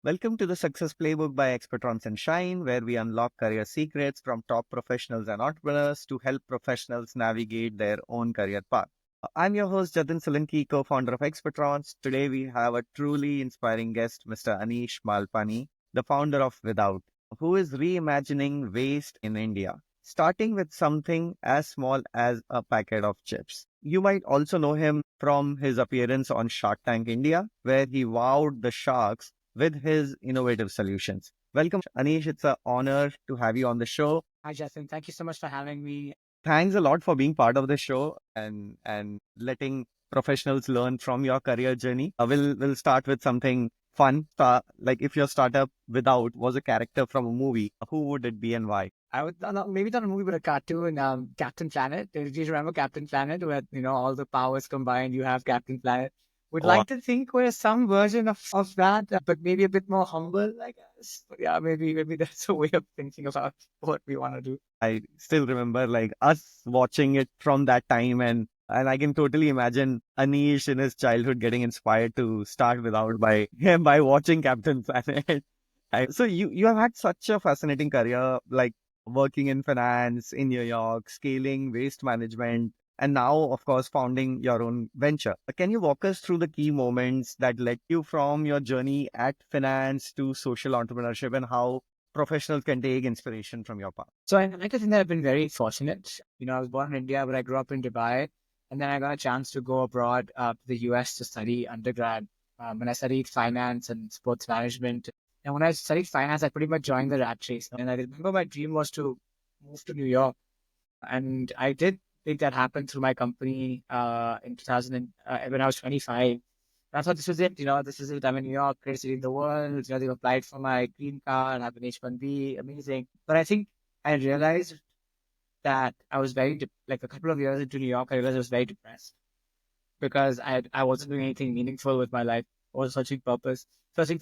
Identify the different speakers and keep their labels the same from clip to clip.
Speaker 1: Welcome to the Success Playbook by Expertrons and Shine, where we unlock career secrets from top professionals and entrepreneurs to help professionals navigate their own career path. I'm your host, Jatin Solanki, co-founder of Expertrons. Today, we have a truly inspiring guest, Mr. Anish Malpani, the founder of Without, who is reimagining waste in India, starting with something as small as a packet of chips. You might also know him from his appearance on Shark Tank India, where he wowed the sharks with his innovative solutions. Welcome, Anish. It's an honor to have you on the show.
Speaker 2: Hi, Justin. Thank you so much for having me.
Speaker 1: Thanks a lot for being part of the show and letting professionals learn from your career journey. We'll start with something fun. Like if your startup Without was a character from a movie, who would it be and why?
Speaker 2: I would maybe not a movie, but a cartoon, Captain Planet. Do you remember Captain Planet, where all the powers combined, you have Captain Planet? Would
Speaker 1: Or
Speaker 2: like to think we're some version of that, but maybe a bit more humble, I guess. But yeah, maybe that's a way of thinking about what we want to do.
Speaker 1: I still remember like us watching it from that time and I can totally imagine Anish in his childhood getting inspired to start Without by by watching Captain Planet. So you have had such a fascinating career, like working in finance in New York, scaling waste management, and now, of course, founding your own venture. Can you walk us through the key moments that led you from your journey at finance to social entrepreneurship and how professionals can take inspiration from your path?
Speaker 2: So I like to think that I've been very fortunate. I was born in India, but I grew up in Dubai, and then I got a chance to go abroad to the US to study undergrad. And I studied finance and sports management. And when I studied finance, I pretty much joined the rat race. And I remember my dream was to move to New York, and I did make that happen through my company in 2000 when I was 25. I thought this was it. This is it. I'm in New York, greatest city in the world. They've applied for my green card, have an H-1B, amazing. But I think I realized that I was like a couple of years into New York, I realized I was very depressed because I wasn't doing anything meaningful with my life. I was searching for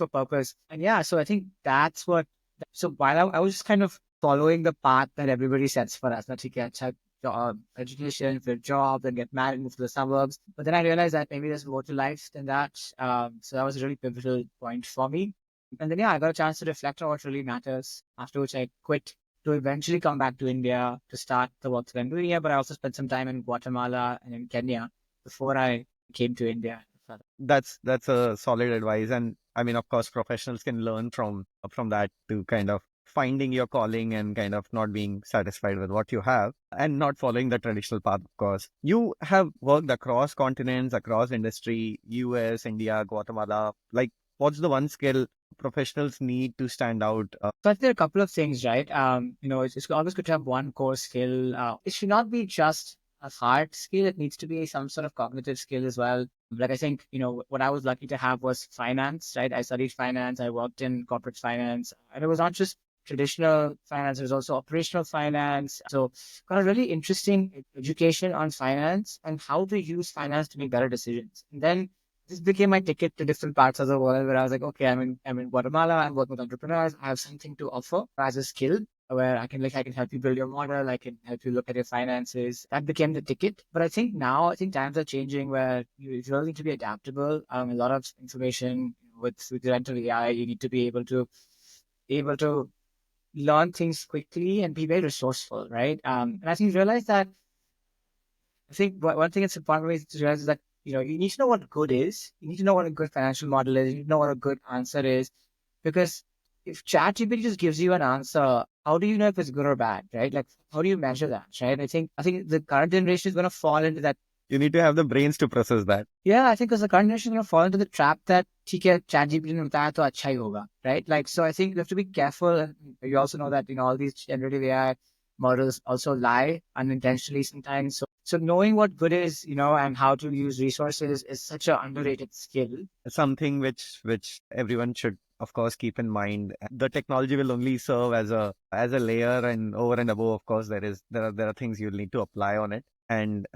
Speaker 2: purpose. And yeah, so I think that's what. So while I was just kind of following the path that everybody sets for us, that you get a job, education, for a job, then get married, move to the suburbs. But then I realized that maybe there's more to life than that. So that was a really pivotal point for me. And then yeah, I got a chance to reflect on what really matters. After which I quit to eventually come back to India to start the work that I'm doing here. But I also spent some time in Guatemala and in Kenya before I came to India.
Speaker 1: That's a solid advice, and I mean, of course, professionals can learn from that to kind of finding your calling and kind of not being satisfied with what you have and not following the traditional path. Of course, you have worked across continents, across industry, US, India, Guatemala. Like, what's the one skill professionals need to stand out?
Speaker 2: So I think there are a couple of things, right? It's always good to have one core skill. It should not be just a hard skill. It needs to be some sort of cognitive skill as well. Like I think, what I was lucky to have was finance, right? I studied finance. I worked in corporate finance, and it was not just traditional finance. It was also operational finance. So got a really interesting education on finance and how to use finance to make better decisions. And then this became my ticket to different parts of the world where I was like, okay, I'm in Guatemala, I'm working with entrepreneurs, I have something to offer as a skill where I can help you build your model, I can help you look at your finances. That became the ticket. But I think times are changing where you really need to be adaptable. A lot of information with the rental AI, you need to be able to learn things quickly and be very resourceful, right? And I think you realize that I think one thing that's important for me to realize is that you need to know what good is. You need to know what a good financial model is. You need to know what a good answer is, because if ChatGPT just gives you an answer, how do you know if it's good or bad, right? Like, how do you measure that, right? I think the current generation is going to fall into that.
Speaker 1: You need to have the brains to process that.
Speaker 2: Yeah, I think because the current generation is going to fall into the trap that ठीक है ChatGPT ने बताया तो अच्छा ही होगा, right? Like, so I think you have to be careful. And you also know that all these generative AI models also lie unintentionally sometimes. So knowing what good is, and how to use resources is such an underrated skill.
Speaker 1: Something which everyone should of course keep in mind. The technology will only serve as a layer, and over and above, of course, there are things you'll need to apply on it. And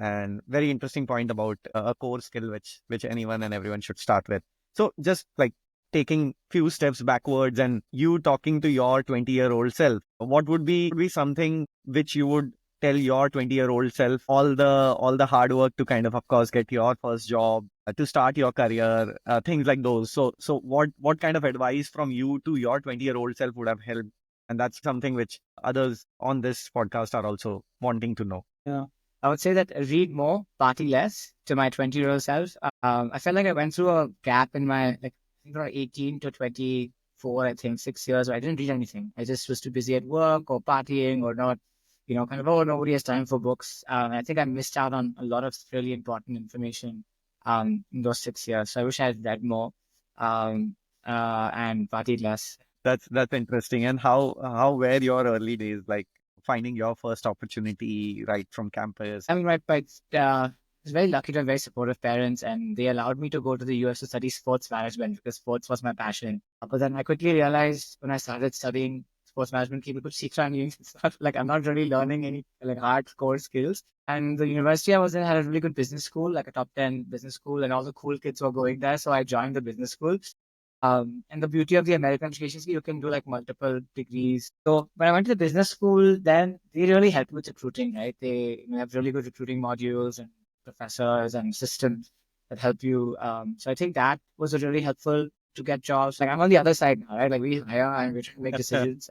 Speaker 1: very interesting point about a core skill which anyone and everyone should start with. So just like taking few steps backwards and you talking to your 20-year-old self, what would be something which you would tell your 20-year-old self? All the hard work to kind of course get your first job, to start your career, things like those. So what kind of advice from you to your 20-year-old self would have helped? And that's something which others on this podcast are also wanting to know.
Speaker 2: Yeah. I would say that read more, party less to my 20-year-old self. I felt like I went through a gap in my, like, I think around 18 to 24, I think 6 years, where I didn't read anything. I just was too busy at work or partying or not, kind of, oh, nobody has time for books. I think I missed out on a lot of really important information in those 6 years. So I wish I had read more and partied less.
Speaker 1: That's interesting. And how were your early days, like finding your first opportunity right from campus?
Speaker 2: I mean, right, but I was very lucky to have very supportive parents, and they allowed me to go to the US to study sports management because sports was my passion. But then I quickly realized when I started studying sports management, people could see training stuff. Like, I'm not really learning any like hardcore skills. And the university I was in had a really good business school, like a top 10 business school, and all the cool kids were going there. So I joined the business school. And the beauty of the American education is you can do like multiple degrees. So when I went to the business school, then they really helped with recruiting, right? They have really good recruiting modules and professors and systems that help you. So I think that was really helpful to get jobs. Like, I'm on the other side now, right? Like, we hire and we try to make decisions.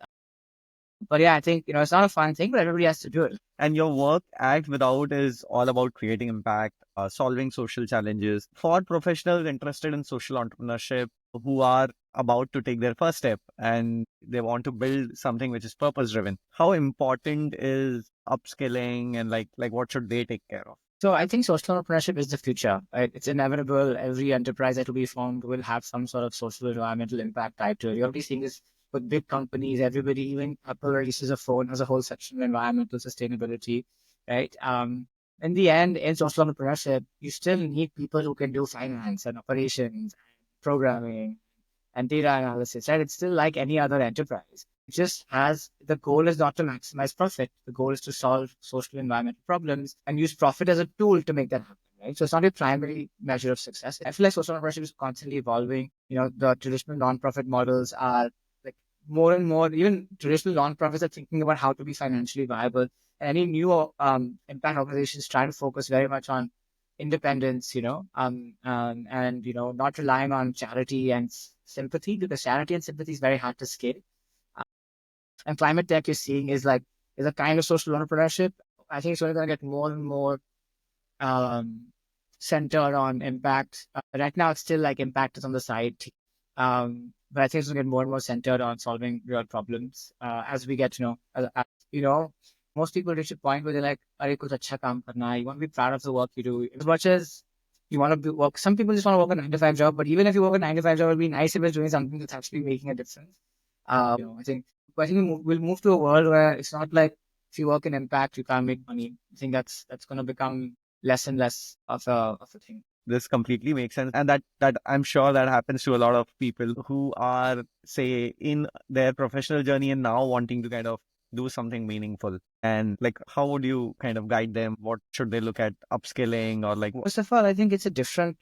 Speaker 2: But yeah, I think, it's not a fun thing, but everybody has to do it.
Speaker 1: And your work at Without is all about creating impact, solving social challenges for professionals interested in social entrepreneurship who are about to take their first step and they want to build something which is purpose driven. How important is upskilling, and like what should they take care of?
Speaker 2: So I think social entrepreneurship is the future, right? It's inevitable. Every enterprise that will be formed will have some sort of social environmental impact tied to it. You're already seeing this with big companies. Everybody, even Apple releases a phone, has a whole section of environmental sustainability, right? In the end, in social entrepreneurship, you still need people who can do finance and operations, programming, and data analysis, right? It's still like any other enterprise. It just has the goal is not to maximize profit. The goal is to solve social environmental problems and use profit as a tool to make that happen, right? So it's not a primary measure of success. I feel like social entrepreneurship is constantly evolving. The traditional nonprofit models are like more and more, even traditional nonprofits are thinking about how to be financially viable. And any new impact organizations try to focus very much on independence, and not relying on charity and sympathy, because charity and sympathy is very hard to scale. And climate tech you're seeing is a kind of social entrepreneurship. I think it's only going to get more and more um, centered on impact. Right now, it's still like impact is on the side, but I think it's going to get more and more centered on solving real problems as we get to know. You know, most people reach a point where they're like, "Arey, kuch acha kaam karna hai." You want to be proud of the work you do as much as you want to work. Some people just want to work a 9 to 5 job, but even if you work a 9 to 5 job, it would be nice if it's doing something that's actually making a difference. I think we'll move to a world where it's not like if you work in impact, you can't make money. I think that's going to become less and less of a thing.
Speaker 1: This completely makes sense. And that I'm sure that happens to a lot of people who are, say, in their professional journey and now wanting to kind of do something meaningful. And like, how would you kind of guide them? What should they look at upskilling, or like,
Speaker 2: First of all, I think it's a different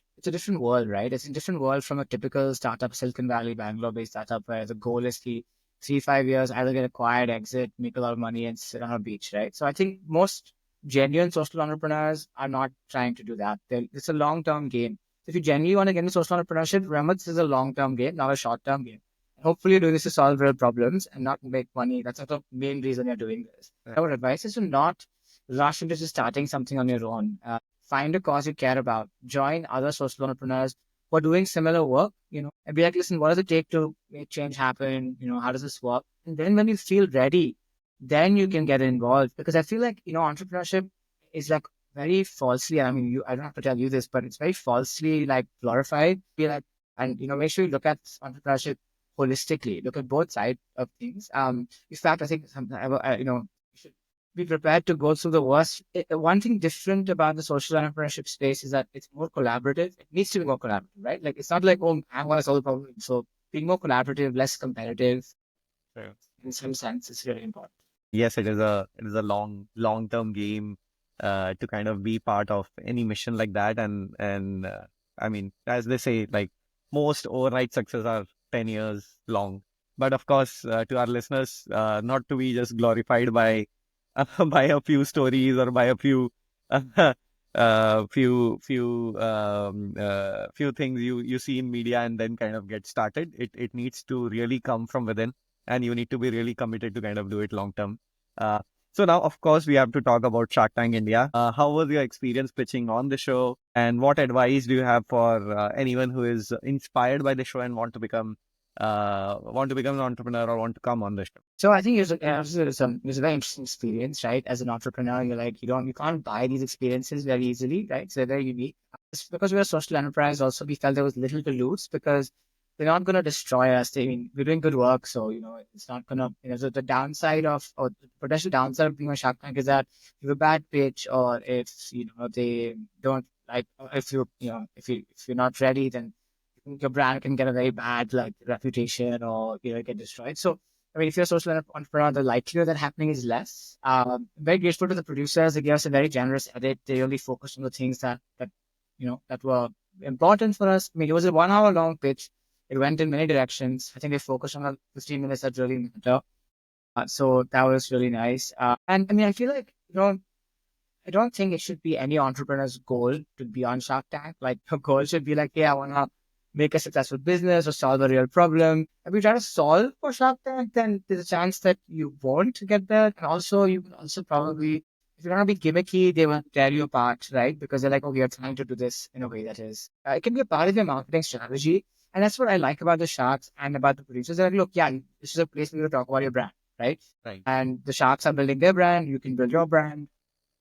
Speaker 2: world, right? It's a different world from a typical startup, Silicon Valley, Bangalore-based startup, where the goal is to 3, 5 years, either get acquired, exit, make a lot of money, and sit on a beach, right? So I think most genuine social entrepreneurs are not trying to do that. It's a long-term game. If you genuinely want to get into social entrepreneurship, remember this is a long-term game, not a short-term game. Hopefully, you're doing this to solve real problems and not make money. That's not the main reason you're doing this.
Speaker 1: yeah.
Speaker 2: Our advice is to not rush into just starting something on your own. Find a cause you care about. Join other social entrepreneurs who are doing similar work, and be like, listen, what does it take to make change happen? How does this work? And then when you feel ready, then you can get involved. Because I feel like, entrepreneurship is like very falsely, I mean, I don't have to tell you this, but it's very falsely like glorified. Be like, and, make sure you look at entrepreneurship holistically, look at both sides of things. In fact, I think you should be prepared to go through the worst. One thing different about the social entrepreneurship space is that it's more collaborative. It needs to be more collaborative, right? Like, it's not like, oh, I want to solve the problem. So being more collaborative, less competitive,
Speaker 1: Sure.
Speaker 2: in some sense, is really important.
Speaker 1: Yes, it is a long term game to kind of be part of any mission like that. And I mean, as they say, like most overnight success are 10 years long. But of course, to our listeners, not to be just glorified by by a few stories or by a few few things you see in media and then kind of get started. It needs to really come from within, and you need to be really committed to kind of do it long term. Uh, so now, of course, we have to talk about Shark Tank India. How was your experience pitching on the show, and what advice do you have for anyone who is inspired by the show and want to become an entrepreneur or want to come on the show?
Speaker 2: So I think it's a very interesting experience, right? As an entrepreneur, you can't buy these experiences very easily, right? So they're very unique. It's because we're a social enterprise, also we felt there was little to lose because they're not going to destroy us. I mean, we're doing good work, so it's not going to. So the downside or the potential downside of being a Shark Tank is that if you have a bad pitch, or if they don't like, or if if you're not ready, then your brand can get a very bad like reputation, or get destroyed. So I mean, if you're a social entrepreneur, the likelihood of that happening is less. Very grateful to the producers. They gave us a very generous edit. They really focused on the things that were important for us. I mean, it was a 1 hour long pitch. It went in many directions. I think they focused on the 15 minutes that really matter. So that was really nice. And I mean, I feel like, I don't think it should be any entrepreneur's goal to be on Shark Tank. Like, your goal should be like, yeah, I want to make a successful business or solve a real problem. If you try to solve for Shark Tank, then there's a chance that you won't get there. And also, you can also probably, if you're going to be gimmicky, they will tear you apart, right? Because they're like, oh, we are trying to do this in a way that is, it can be a part of your marketing strategy. And that's what I like about the Sharks and about the producers. They're like, look, yeah, this is a place where you talk about your brand, right?
Speaker 1: Right,
Speaker 2: And the Sharks are building their brand. You can build your brand.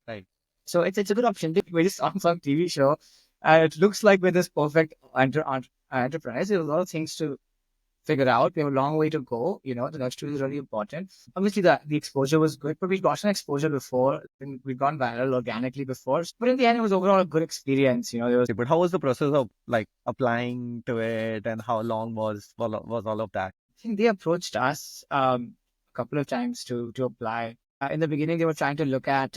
Speaker 1: right.
Speaker 2: So it's a good option. We're just on some TV show. It looks like with this perfect enterprise, there's a lot of things to figure out. We have a long way to go. The next two is really important. Obviously, the exposure was good, but we've gotten exposure before. And we've gone viral organically before. But in the end, it was overall a good experience. There was.
Speaker 1: But how was the process of like applying to it, and how long was all of that?
Speaker 2: I think they approached us a couple of times to apply. In the beginning, they were trying to look at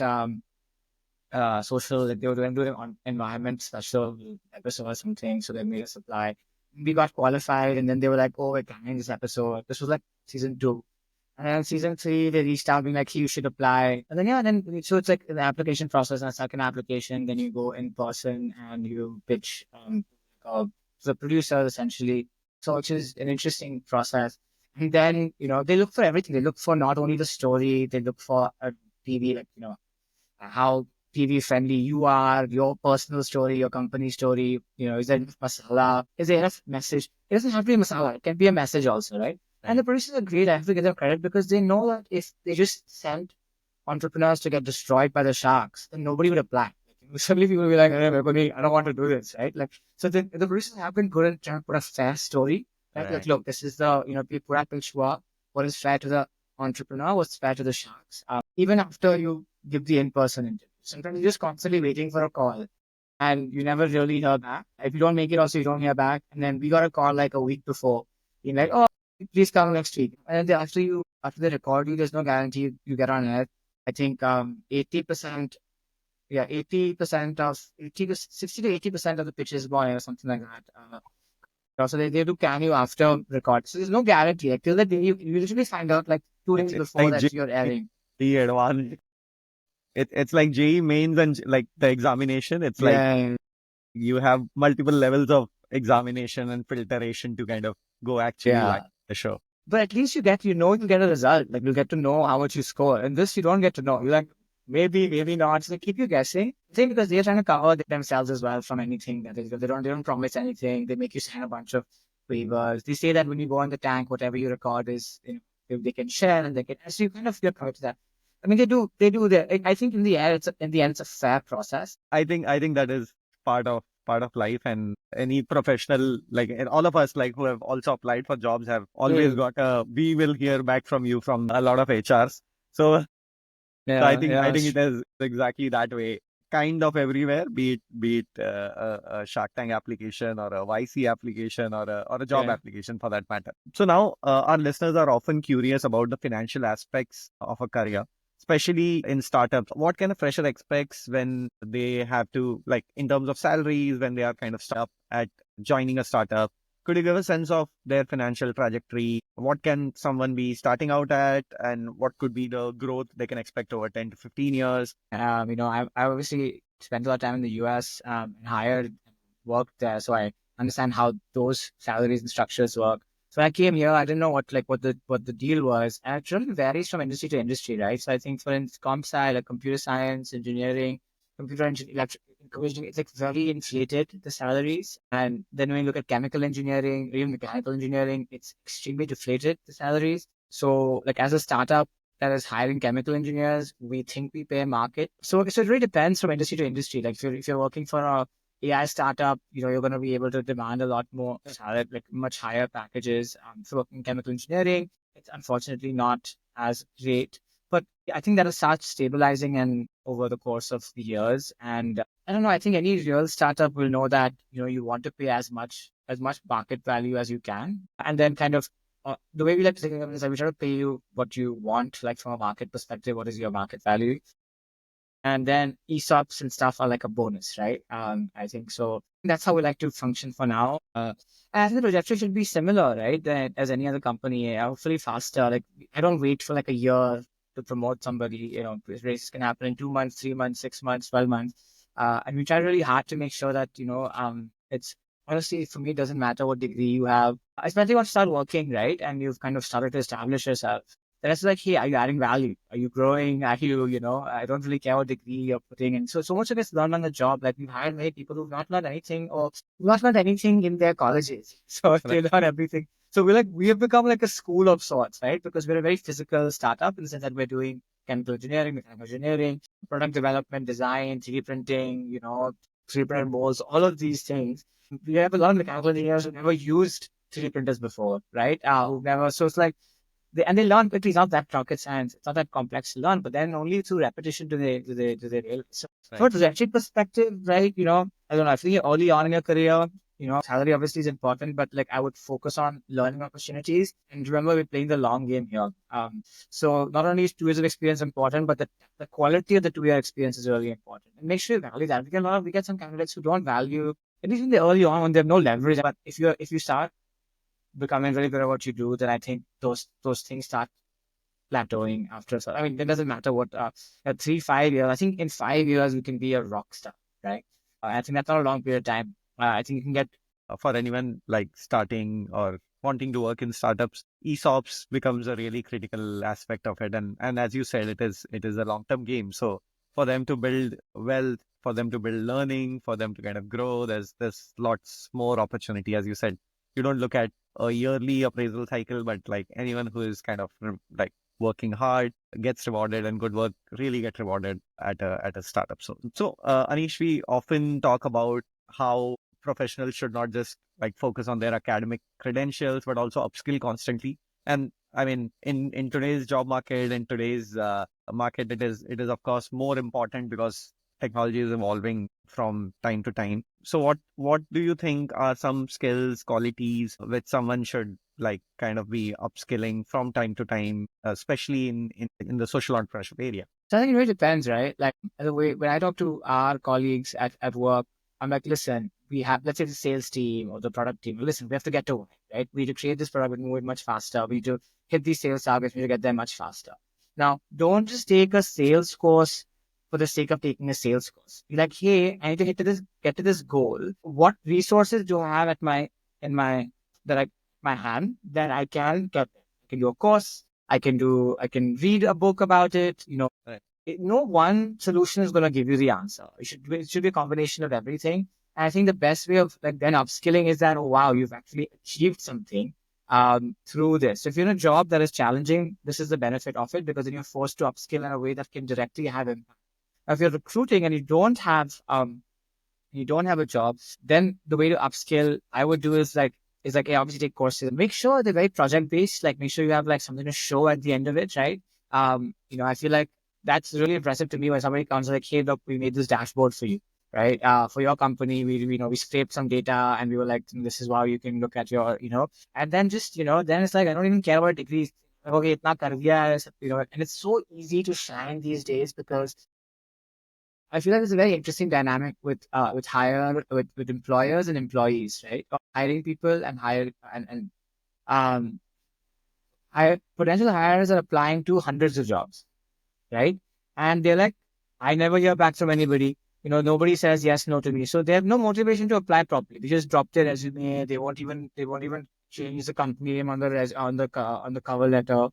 Speaker 2: social, like they were doing on environment special episode or something. So they made us apply. We got qualified, and then they were like, "Oh, we're planning this episode." This was like season 2, and then season 3 they reached out being like, "You should apply." And then so it's like an application process, and a second application. Then you go in person and you pitch to the producer essentially. So which is an interesting process. And then they look for everything. They look for not only the story, they look for a TV, like how TV friendly you are, your personal story, your company story. Is there enough masala? Is there enough message? It doesn't have to be masala. It can be a message also, right? And the producers are great. I have to give them credit because they know that if they just sent entrepreneurs to get destroyed by the sharks, then nobody would apply. Suddenly people will be like, I don't want to do this, right? Like, so the producers have been good at trying to put a fair story, right?
Speaker 1: Right.
Speaker 2: Like, look, this is the, we put out Pilchua, what is fair to the entrepreneur, what's fair to the sharks. Even after you give the in-person interview, sometimes you're just constantly waiting for a call and you never really hear back. If you don't make it, also you don't hear back. And then we got a call like a week before, being like, oh, please come next week. And then after they record you, there's no guarantee you get on air. I think 80%, 80% of 60 to 80% of the pitches go on air or something like that. So they do can you after record. So there's no guarantee. Like, till the day you usually find out like 2 days
Speaker 1: It's
Speaker 2: before
Speaker 1: like
Speaker 2: that you're airing.
Speaker 1: the advantage. It's like JEE mains and like the examination. It's like
Speaker 2: Yeah,
Speaker 1: you have multiple levels of examination and filtration to kind of go actually like
Speaker 2: yeah.
Speaker 1: the show.
Speaker 2: But at least you get a result. Like, you get to know how much you score. And this you don't get to know. You're like, maybe not. So they keep you guessing. I think because they're trying to cover themselves as well from anything that is. They don't promise anything. They make you sign a bunch of waivers. They say that when you go on the tank, whatever you record is, if they can share and they can. So you kind of get committed to that. I mean, they do that. I think in the end, it's a fair process.
Speaker 1: I think that is part of life, and any professional, like, and all of us, like, who have also applied for jobs have always
Speaker 2: Mm.
Speaker 1: got we will hear back from you from a lot of HRs. So I
Speaker 2: Yeah,
Speaker 1: think
Speaker 2: yeah,
Speaker 1: it is exactly that way, kind of everywhere, be it a Shark Tank application or a YC application or a job
Speaker 2: yeah.
Speaker 1: application for that matter. So now our listeners are often curious about the financial aspects of a career, especially in startups. What can a fresher expects when they have to, like, in terms of salaries, when they are kind of stuck at joining a startup? Could you give a sense of their financial trajectory? What can someone be starting out at, and what could be the growth they can expect over 10 to 15 years?
Speaker 2: I obviously spent a lot of time in the US, and hired, worked there. So I understand how those salaries and structures work. So I came here, I didn't know what the deal was. And it really varies from industry to industry, right? So I think for instance, comp sci, like computer science, engineering, computer engineering, commissioning, it's like very inflated, the salaries. And then when you look at chemical engineering, real mechanical engineering, it's extremely deflated, the salaries. So like as a startup that is hiring chemical engineers, we think we pay market. So it really depends from industry to industry. Like if you're working for a AI startup, you're going to be able to demand a lot more salary, like much higher packages. For working in chemical engineering, it's unfortunately not as great. But I think that'll start stabilizing and over the course of the years. And I don't know. I think any real startup will know that you want to pay as much market value as you can, and then kind of the way we like to think of it is that we try to pay you what you want, like from a market perspective, what is your market value, and then ESOPs and stuff are like a bonus, right? I think so. That's how we like to function for now. And I think the trajectory should be similar, right? As any other company, hopefully faster. Like I don't wait for like a year to promote somebody. Raises can happen in 2 months, 3 months, 6 months, 12 months. And we try really hard to make sure that it's honestly for me it doesn't matter what degree you have, especially once you start working, right? And you've kind of started to establish yourself. The rest is like, hey, are you adding value? Are you growing? Are you, I don't really care what degree you're putting in. So much of it's learned on the job. Like we've hired many people who've not learned anything or not learned anything in their colleges. So they learn everything. So we have become like a school of sorts, right? Because we're a very physical startup in the sense that we're doing chemical engineering, mechanical engineering, product development, design, 3D printing, 3D printed molds, all of these things. We have a lot of mechanical engineers who've never used 3D printers before, right? Who've never, so it's like, they learn quickly. It's not that rocket science. It's not that complex to learn, but then only through repetition do they realize. So, from a trajectory perspective, right? I don't know. I feel early on in your career, salary obviously is important, but like I would focus on learning opportunities. And remember, we're playing the long game here. So not only is 2 years of experience important, but the quality of the 2 year experience is really important. And make sure you value that. We get some candidates who don't value, at least in the early on when they have no leverage. But if you start becoming really good at what you do, then I think those things start plateauing after. So I mean, it doesn't matter what 3, 5 years. I think in 5 years we can be a rock star, right? I think that's not a long period of time. I think you can get
Speaker 1: For anyone like starting or wanting to work in startups, ESOPs becomes a really critical aspect of it. And as you said, it is a long-term game. So for them to build wealth, for them to build learning, for them to kind of grow, there's lots more opportunity. As you said, you don't look at a yearly appraisal cycle, but like anyone who is kind of like working hard gets rewarded, and good work really get rewarded at a startup. So Anish, we often talk about how professionals should not just like focus on their academic credentials, but also upskill constantly. And I mean, in today's job market, in today's market, it is of course more important because technology is evolving from time to time. So what do you think are some skills, qualities which someone should like kind of be upskilling from time to time, especially in the social entrepreneurship area?
Speaker 2: So I think it really depends, right? Like the way when I talk to our colleagues at work, I'm like, listen, we have, let's say the sales team or the product team, listen, we have to get to work, right? We need to create this product, we move it much faster. We need to hit these sales targets, we need to get there much faster. Now, don't just take a sales course for the sake of taking a sales course. Be like, hey, I need to get to this goal. What resources do I have in my that I my hand that I can get? I can do a course. I can read a book about it.
Speaker 1: Right.
Speaker 2: No one solution is going to give you the answer. It should be a combination of everything. And I think the best way of like then upskilling is that, oh, wow, you've actually achieved something through this. So if you're in a job that is challenging, this is the benefit of it because then you're forced to upskill in a way that can directly have impact. Now, if you're recruiting and you don't have a job, then the way to upskill I would do is like yeah, obviously take courses. Make sure they're very project based. Like make sure you have like something to show at the end of it, right? I feel like that's really impressive to me when somebody comes like, hey, look, we made this dashboard for you, right? For your company, we scraped some data and we were like, this is how you can look at and then just then it's like I don't even care about degrees. Like, okay, itna kar diya hai, and it's so easy to shine these days because I feel like it's a very interesting dynamic with employers and employees, right? Hiring people and um potential hires are applying to hundreds of jobs, right? And they're like, I never hear back from anybody. nobody says yes, no to me. So they have no motivation to apply properly. They just drop their resume. They won't even change the company name on the on the cover letter.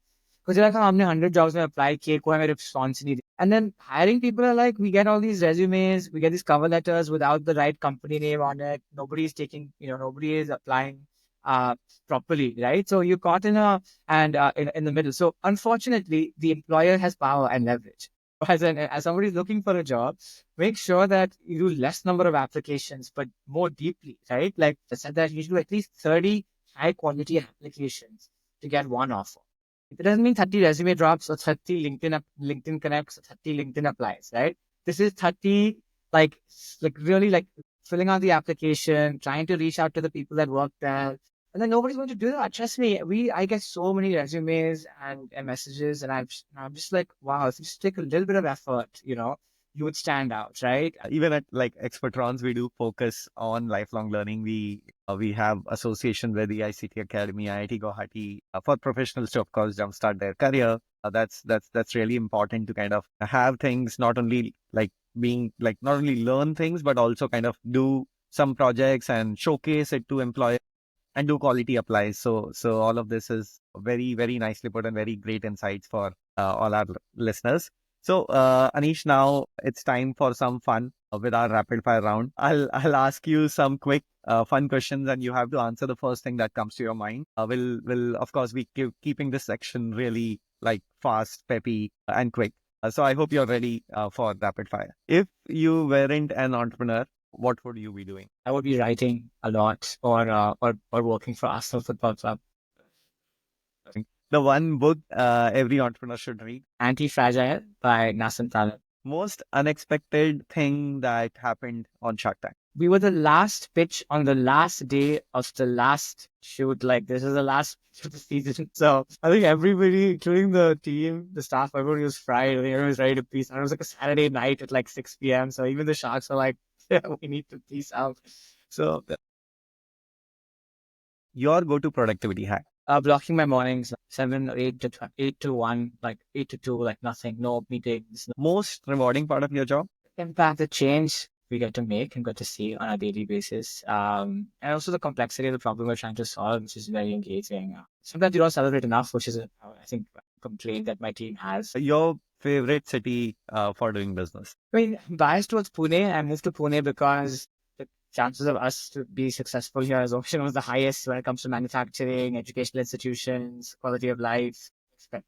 Speaker 2: Because they're like, how many 100 jobs में apply किए, कोई हमें response नहीं दे. And then hiring people are like, we get all these resumes, we get these cover letters without the right company name on it. Nobody is nobody is applying uh, properly, right? So you're caught in the middle. So unfortunately, the employer has power and leverage. As somebody is looking for a job, make sure that you do less number of applications, but more deeply, right? Like I said, that you should do at least 30 high quality applications to get one offer. It doesn't mean 30 resume drops or 30 LinkedIn connects or 30 LinkedIn applies, right? This is 30 like really like filling out the application, trying to reach out to the people that work there. And then nobody's going to do that. Trust me, I get so many resumes and messages, and I'm just like, wow, if you just take a little bit of effort, you would stand out, right?
Speaker 1: Even at like Expertrons, we do focus on lifelong learning. We have association with the ICT Academy, IIT Guwahati, for professionals to of course jumpstart their career. That's really important to kind of have things not only like being like not only learn things but also kind of do some projects and showcase it to employers and do quality applies. So all of this is very, very nicely put and very great insights for all our listeners. So Anish, now it's time for some fun with our rapid fire round. I'll ask you some quick fun questions, and you have to answer the first thing that comes to your mind. Will of course be keeping this section really like fast, peppy, and quick. So I hope you're ready for rapid fire. If you weren't an entrepreneur, what would you be doing?
Speaker 2: I would be writing a lot or working for Arsenal Football Club.
Speaker 1: The one book every entrepreneur should read.
Speaker 2: Anti-Fragile by Nassim Taleb.
Speaker 1: Most unexpected thing that happened on Shark Tank.
Speaker 2: We were the last pitch on the last day of the last shoot. Like this is the last pitch of the season. So I think everybody, including the team, the staff, everybody was fried. Everyone was ready to peace out. It was like a Saturday night at like 6 p.m. So even the Sharks were like, yeah, we need to peace out. So
Speaker 1: Your go-to productivity hack.
Speaker 2: blocking my mornings, like 7 or 8 to 8 to 1, like 8 to 2, like nothing, no meetings, no
Speaker 1: Most rewarding part of your job.
Speaker 2: impact, the change we get to make and get to see on a daily basis. And also the complexity of the problem we're trying to solve, which is very engaging. Sometimes you don't celebrate enough, which is, I think, a complaint that my team has.
Speaker 1: Your favorite city for doing business.
Speaker 2: I mean, I'm biased towards Pune. I moved to Pune because the chances of us to be successful here as Ocean was the highest when it comes to manufacturing, educational institutions, quality of life,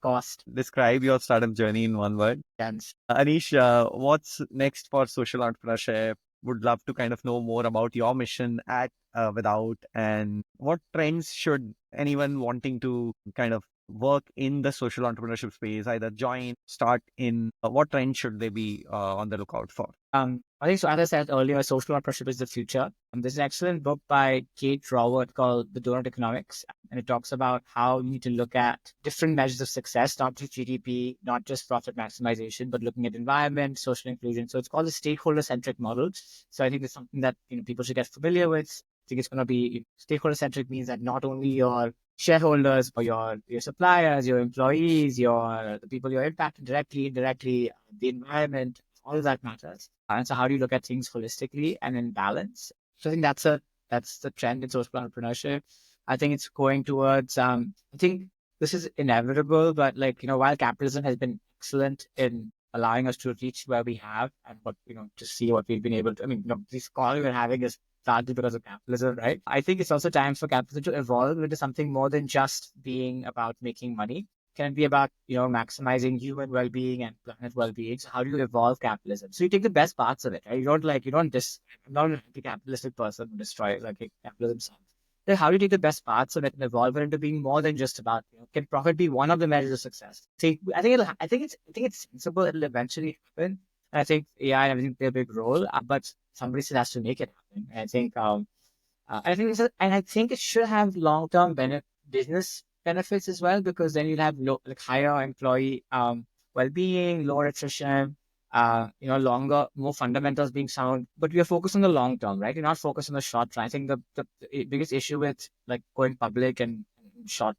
Speaker 2: cost.
Speaker 1: Describe your startup journey in one word.
Speaker 2: And
Speaker 1: Anish, what's next for social entrepreneurship? Would love to kind of know more about your mission at Without, and what trends should anyone wanting to kind of work in the social entrepreneurship space either join, start in. What trends should they be on the lookout for?
Speaker 2: I think so. As I said earlier, social entrepreneurship is the future. There's an excellent book by Kate Raworth called The Donut Economics, and it talks about how you need to look at different measures of success, not just GDP, not just profit maximization, but looking at environment, social inclusion. So it's called the stakeholder-centric model. So I think it's something that people should get familiar with. I think it's going to be stakeholder-centric means that not only your shareholders or your suppliers, your employees, the people you're impacting directly, indirectly, the environment, all of that matters. And so how do you look at things holistically and in balance? So I think that's the trend in social entrepreneurship. I think it's going towards I think this is inevitable, but while capitalism has been excellent in allowing us to reach where we have and what to see what we've been able to, this call we're having is largely because of capitalism, right? I think it's also time for capitalism to evolve into something more than just being about making money. Can be about maximizing human well-being and planet well-being. So how do you evolve capitalism? So you take the best parts of it, right? I'm not an anti-capitalistic person who destroys capitalism. Then how do you take the best parts of it and evolve it into being more than just about can profit be one of the measures of success? See, I think it's sensible. It'll eventually happen. And I think AI and everything play a big role, but somebody still has to make it happen. And I think it should have long-term business benefits as well, because then you'll have higher employee well-being, lower attrition, longer, more fundamentals being sound. But we are focused on the long term, right? You're not focused on the short term. I think the biggest issue with going public and short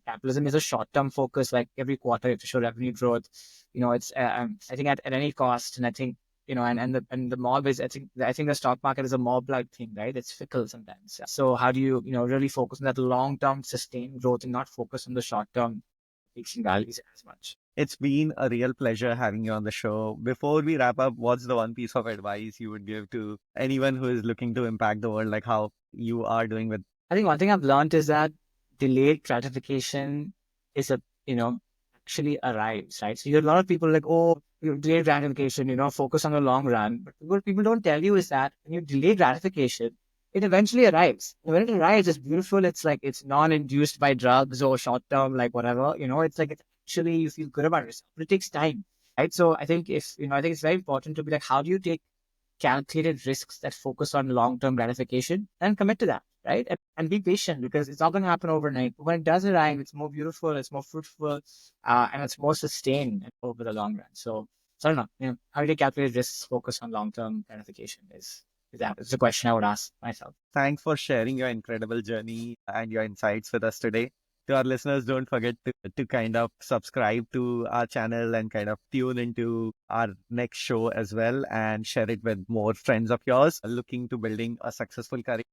Speaker 2: capitalism is a short-term focus. Like every quarter, you have to show revenue growth. It's I think at any cost, and I think and the mob is, I think the stock market is a mob-like thing, right? It's fickle sometimes. So how do you, really focus on that long-term sustained growth and not focus on the short-term peaks and valleys as much?
Speaker 1: It's been a real pleasure having you on the show. Before we wrap up, what's the one piece of advice you would give to anyone who is looking to impact the world, like how you are doing with?
Speaker 2: I think one thing I've learned is that delayed gratification is actually arrives, right? So you have a lot of people like, oh, delayed gratification, focus on the long run. But what people don't tell you is that when you delay gratification, it eventually arrives. And when it arrives, it's beautiful. It's like it's non-induced by drugs or short-term, like whatever. It's like it's actually you feel good about yourself. But it takes time, right? So I think I think it's very important to be like, how do you take calculated risks that focus on long-term gratification and commit to that, right? And be patient because it's not going to happen overnight. But when it does arrive, it's more beautiful, it's more fruitful, and it's more sustained over the long run. So I don't know, how do you calculate risks focus on long-term gratification is that is the question I would ask myself.
Speaker 1: Thanks for sharing your incredible journey and your insights with us today. To our listeners, don't forget to kind of subscribe to our channel and kind of tune into our next show as well and share it with more friends of yours looking to building a successful career.